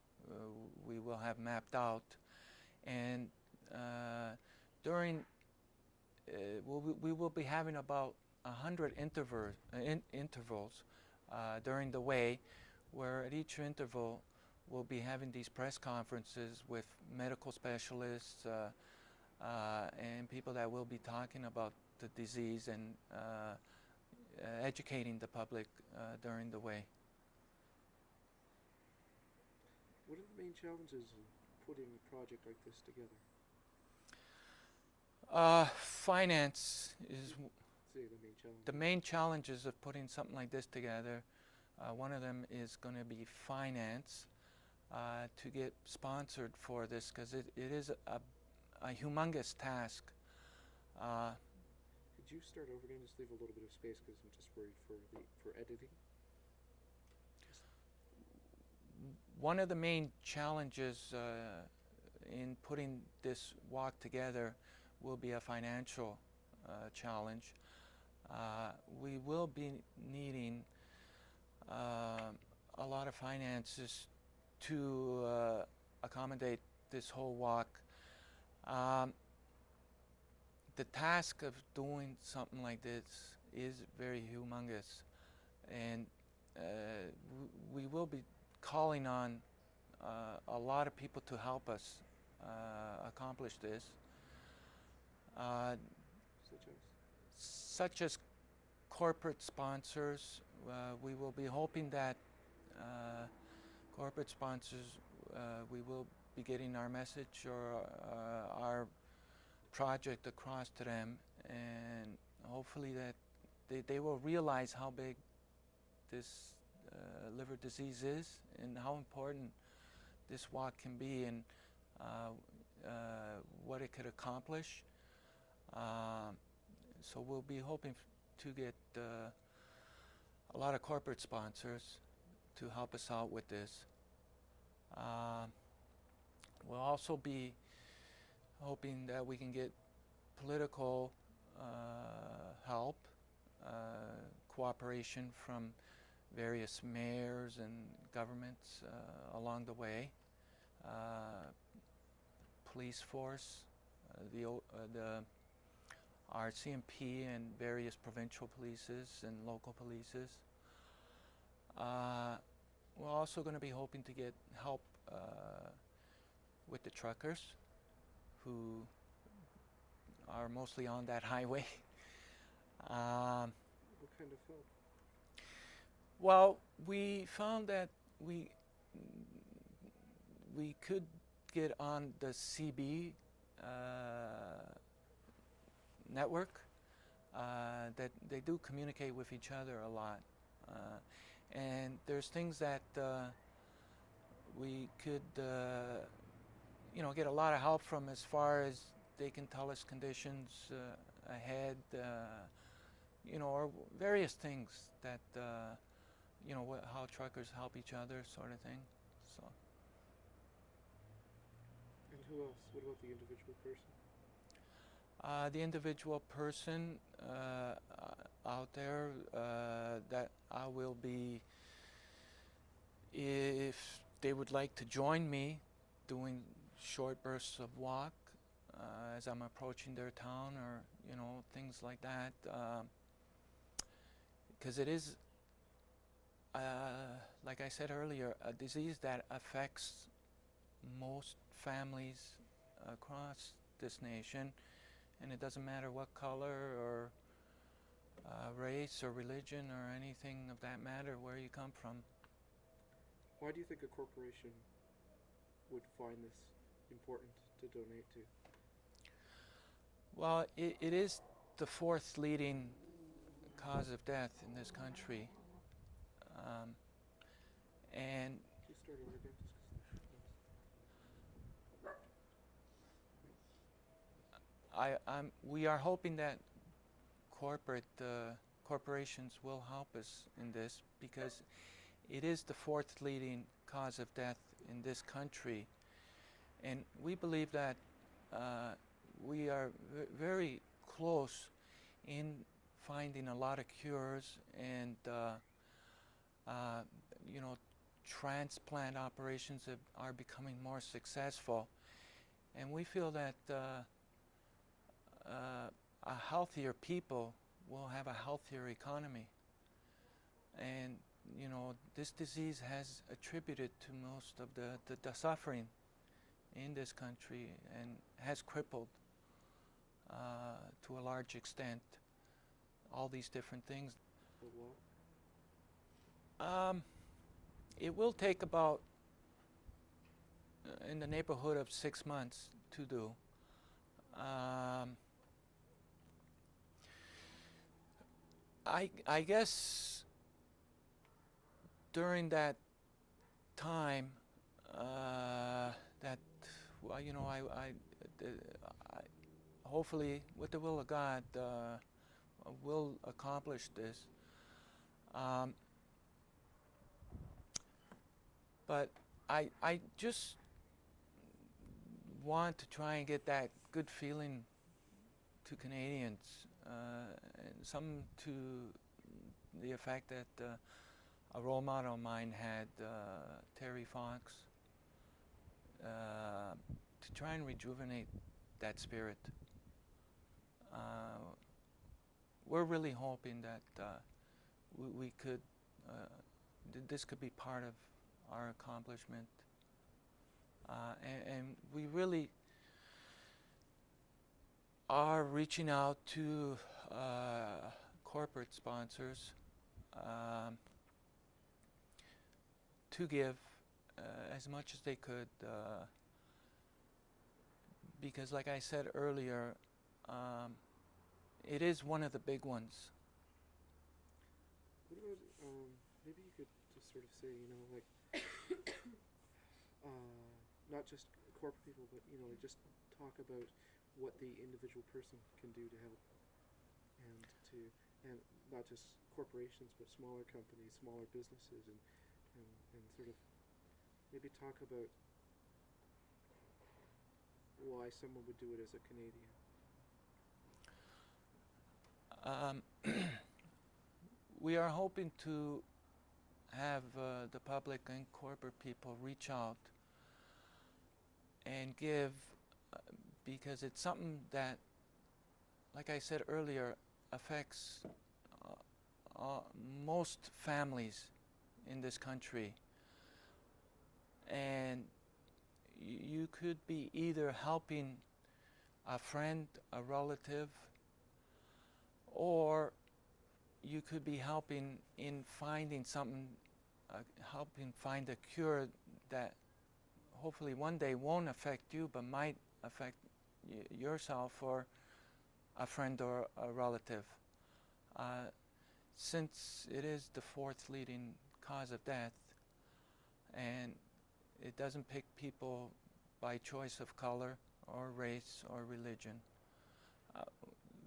Speaker 3: we will have mapped out, and we will be having about 100 intervals during the way, where at each interval we'll be having these press conferences with medical specialists and people that will be talking about the disease and educating the public during the way.
Speaker 1: What are the main challenges in putting a project like this together?
Speaker 3: Finance is
Speaker 1: the
Speaker 3: main challenges of putting something like this together. One of them is going to be finance, to get sponsored for this, because it is a humongous task.
Speaker 1: Could you start over again? Just leave a little bit of space, because I'm just worried for editing.
Speaker 3: One of the main challenges in putting this walk together will be a financial challenge. We will be needing a lot of finances to accommodate this whole walk. The task of doing something like this is very humongous, and we will be calling on a lot of people to help us accomplish this, such as corporate sponsors. We will be hoping that corporate sponsors, we will be getting our message or our project across to them, and hopefully that they will realize how big this liver disease is and how important this walk can be, and what it could accomplish. So we'll be hoping to get a lot of corporate sponsors to help us out with this. We'll also be hoping that we can get political help, cooperation from various mayors and governments along the way, police force, the RCMP and various provincial polices and local polices. We're also going to be hoping to get help with the truckers who are mostly on that highway.
Speaker 1: What kind of help?
Speaker 3: Well, we found that we could get on the CB network, that they do communicate with each other a lot. And there's things that we could get a lot of help from, as far as they can tell us conditions ahead, or various things that, how truckers help each other, sort of thing. So.
Speaker 1: And who else? What about the individual person?
Speaker 3: The individual person out there that I will be, if they would like to join me, doing short bursts of walk as I'm approaching their town, or things like that, because it is, like I said earlier, a disease that affects most families across this nation, and it doesn't matter what color or race or religion or anything of that matter, where you come from.
Speaker 1: Why do you think a corporation would find this important to donate to?
Speaker 3: Well, it is the fourth leading cause of death in this country. And
Speaker 1: Please start over again.
Speaker 3: we are hoping that corporations will help us in this, because it is the fourth leading cause of death in this country, and we believe that we are very close in finding a lot of cures, and transplant operations are becoming more successful, and we feel that a healthier people will have a healthier economy. And this disease has attributed to most of the suffering in this country, and has crippled to a large extent all these different things. It will take about in the neighborhood of 6 months to do. I guess during that time, that I hopefully, with the will of God, will accomplish this. But I just want to try and get that good feeling to Canadians, and some to the effect that a role model of mine had, Terry Fox, to try and rejuvenate that spirit. We're really hoping that we could, this could be part of our accomplishment, and we really are reaching out to corporate sponsors to give as much as they could, because like I said earlier, it is one of the big ones.
Speaker 1: What about, maybe you could just sort of say, not just corporate people, but just talk about what the individual person can do to help, and not just corporations, but smaller companies, smaller businesses, and sort of maybe talk about why someone would do it as a Canadian.
Speaker 3: We are hoping to have the public and corporate people reach out and give, because it's something that, like I said earlier, affects most families in this country. And you could be either helping a friend, a relative, or you could be helping in finding something, helping find a cure that hopefully one day won't affect you but might affect yourself or a friend or a relative. Since it is the fourth leading cause of death, and it doesn't pick people by choice of color or race or religion,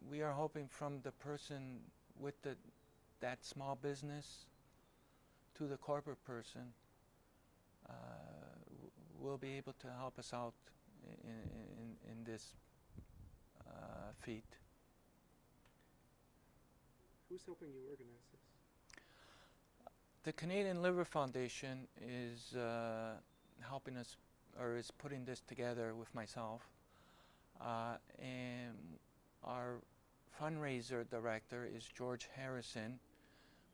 Speaker 3: we are hoping from the person with that small business to the corporate person will be able to help us out in this feat.
Speaker 1: Who's helping you organize this?
Speaker 3: The Canadian Liver Foundation is helping us, or is putting this together with myself, and our fundraiser director is George Harrison,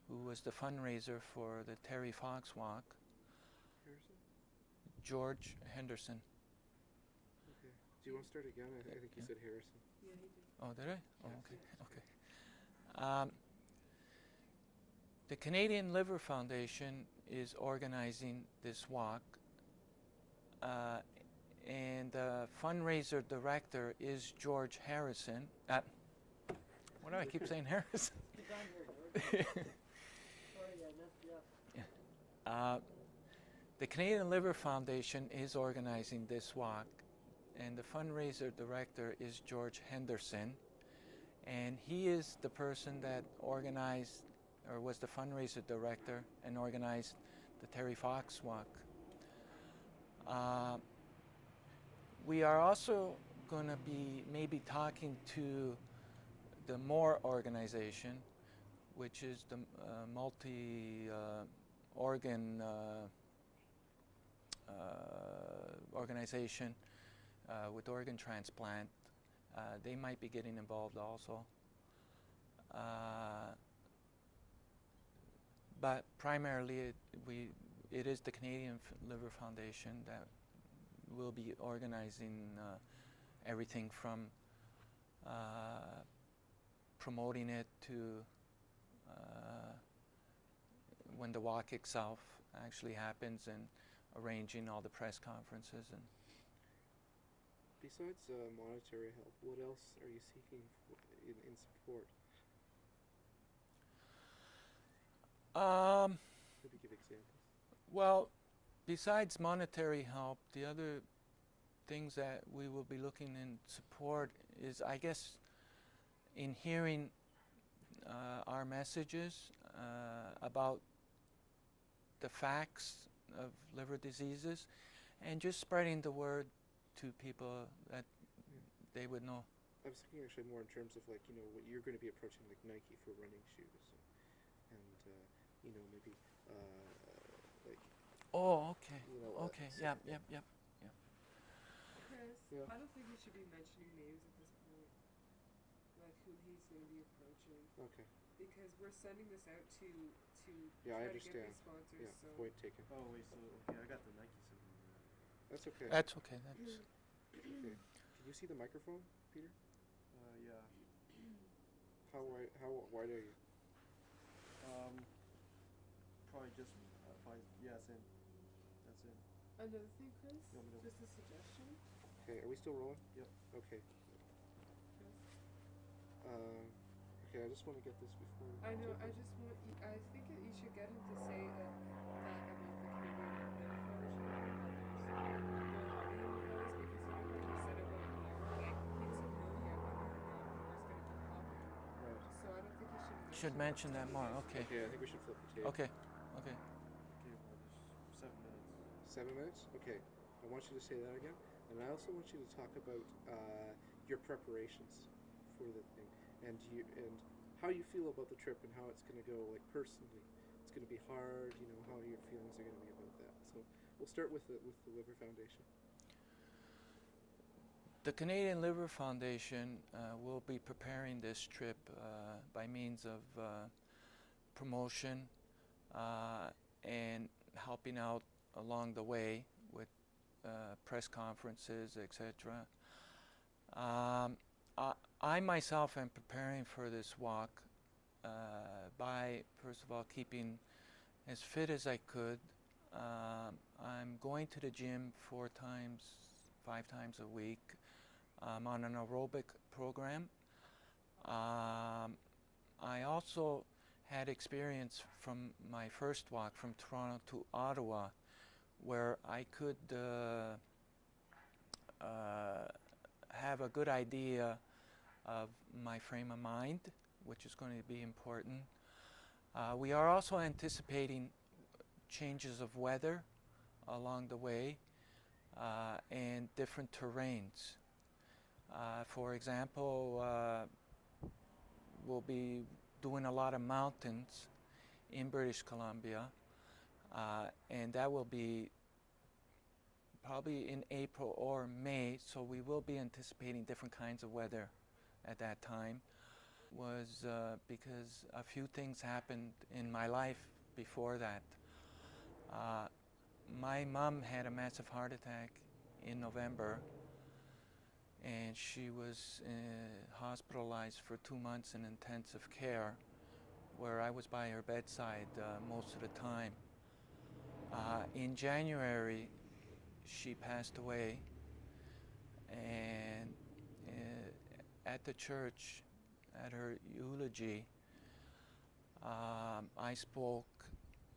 Speaker 3: who was the fundraiser for the Terry Fox Walk.
Speaker 1: Harrison?
Speaker 3: George Henderson.
Speaker 1: Okay. Do you want to start again? I think you said Harrison.
Speaker 2: Yeah, he did.
Speaker 3: Oh, did I? Oh,
Speaker 1: Yeah.
Speaker 3: okay. Okay. The Canadian Liver Foundation is organizing this walk, and the fundraiser director is George Harrison. Why do I keep saying Harrison?
Speaker 2: Keep on here, George. Sorry, I messed you up.
Speaker 3: The Canadian Liver Foundation is organizing this walk, and the fundraiser director is George Henderson, and he is the person that organized, or was the fundraiser director and organized the Terry Fox Walk. We are also going to be maybe talking to the MORE organization, which is the multi-organ organization with organ transplant. They might be getting involved also. But primarily it is the Canadian Liver Foundation that will be organizing everything from promoting it to when the walk itself actually happens, and arranging all the press conferences. And
Speaker 1: Besides monetary help, what else are you seeking in support? Maybe give examples.
Speaker 3: Well, besides monetary help, the other things that we will be looking in support is, I guess, in hearing our messages about the facts of liver diseases, and just spreading the word to people that they would know.
Speaker 1: I was thinking actually more in terms of what you're going to be approaching, like Nike for running shoes, and maybe like.
Speaker 3: Oh, okay. Okay.
Speaker 1: So
Speaker 3: Yep.
Speaker 2: Chris,
Speaker 1: Yeah.
Speaker 2: I don't think you should be mentioning names at this point, like who he's going to be approaching,
Speaker 1: Okay.
Speaker 2: because we're sending this out to
Speaker 1: Yeah, I
Speaker 2: try to get
Speaker 1: understand.
Speaker 2: these sponsors.
Speaker 1: Yeah.
Speaker 2: So
Speaker 1: Point taken.
Speaker 4: Oh wait, so okay, I got the Nike symbol.
Speaker 1: That's okay.
Speaker 3: That's okay. That's
Speaker 1: Okay. Can you see the microphone, Peter?
Speaker 4: Yeah.
Speaker 1: How wide are you?
Speaker 4: Probably just fine. Yeah, it's in. That's in.
Speaker 2: another thing, Chris,
Speaker 4: No, no.
Speaker 2: just a suggestion,
Speaker 1: Okay. Are we still rolling?
Speaker 4: Yep.
Speaker 1: Okay.
Speaker 2: Chris.
Speaker 1: Okay. I just want to get this before. we
Speaker 2: I know.
Speaker 1: take
Speaker 2: I
Speaker 1: it.
Speaker 2: just want. I think that you should get him to say that about the Canadian Liver Foundation and others. They're helping him with all these
Speaker 3: should mention that more. Okay.
Speaker 1: Okay, I think we should flip the tape.
Speaker 3: Okay. Okay.
Speaker 4: Okay, well, there's 7 minutes.
Speaker 1: 7 minutes? Okay. I want you to say that again. And I also want you to talk about your preparations for the thing and how you feel about the trip and how it's going to go, like personally. It's going to be hard, you know, how your feelings are going to be about that. So we'll start with the Liver Foundation.
Speaker 3: The Canadian Liver Foundation will be preparing this trip by means of promotion and helping out along the way with press conferences, etc. I myself am preparing for this walk by, first of all, keeping as fit as I could. I'm going to the gym 5 times a week. I'm on an aerobic program. I also had experience from my first walk from Toronto to Ottawa, where I could have a good idea of my frame of mind, which is going to be important. We are also anticipating changes of weather along the way and different terrains. For example, we'll be doing a lot of mountains in British Columbia, and that will be probably in April or May, so we will be anticipating different kinds of weather at that time. Was because a few things happened in my life before that. My mom had a massive heart attack in November, and she was hospitalized for 2 months in intensive care, where I was by her bedside most of the time. In January, she passed away, and at the church, at her eulogy, I spoke,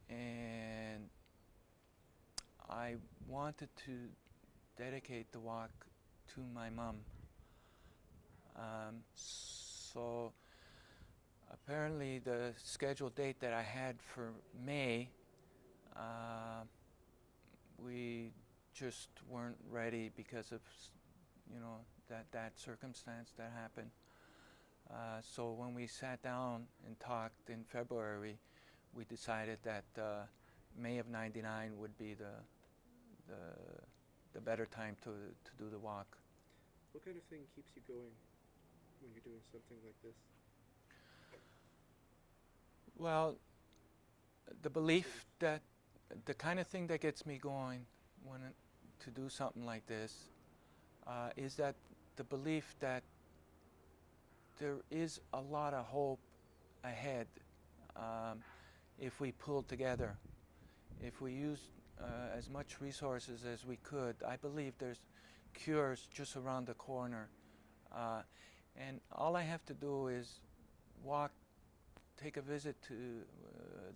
Speaker 3: and I wanted to dedicate the walk to my mom. So apparently the scheduled date that I had for May, we just weren't ready because of, you know, that circumstance that happened. So when we sat down and talked in February, we decided that May of '99 would be the better time to do the walk.
Speaker 1: What kind of thing keeps you going when you're doing something like this?
Speaker 3: Well, the belief that the kind of thing that gets me going to do something like this is that the belief that there is a lot of hope ahead if we pull together. If we use as much resources as we could, I believe there's cures just around the corner. And all I have to do is take a visit to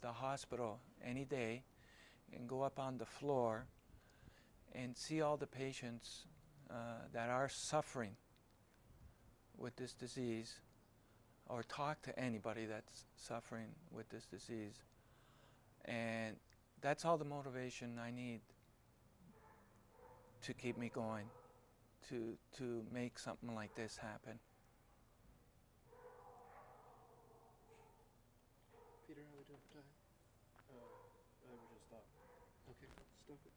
Speaker 3: the hospital any day and go up on the floor and see all the patients that are suffering with this disease, or talk to anybody that's suffering with this disease. And that's all the motivation I need to keep me going, to make something like this happen.
Speaker 1: Peter, how are we doing for time?
Speaker 4: I think we should stop.
Speaker 1: Okay, stop it.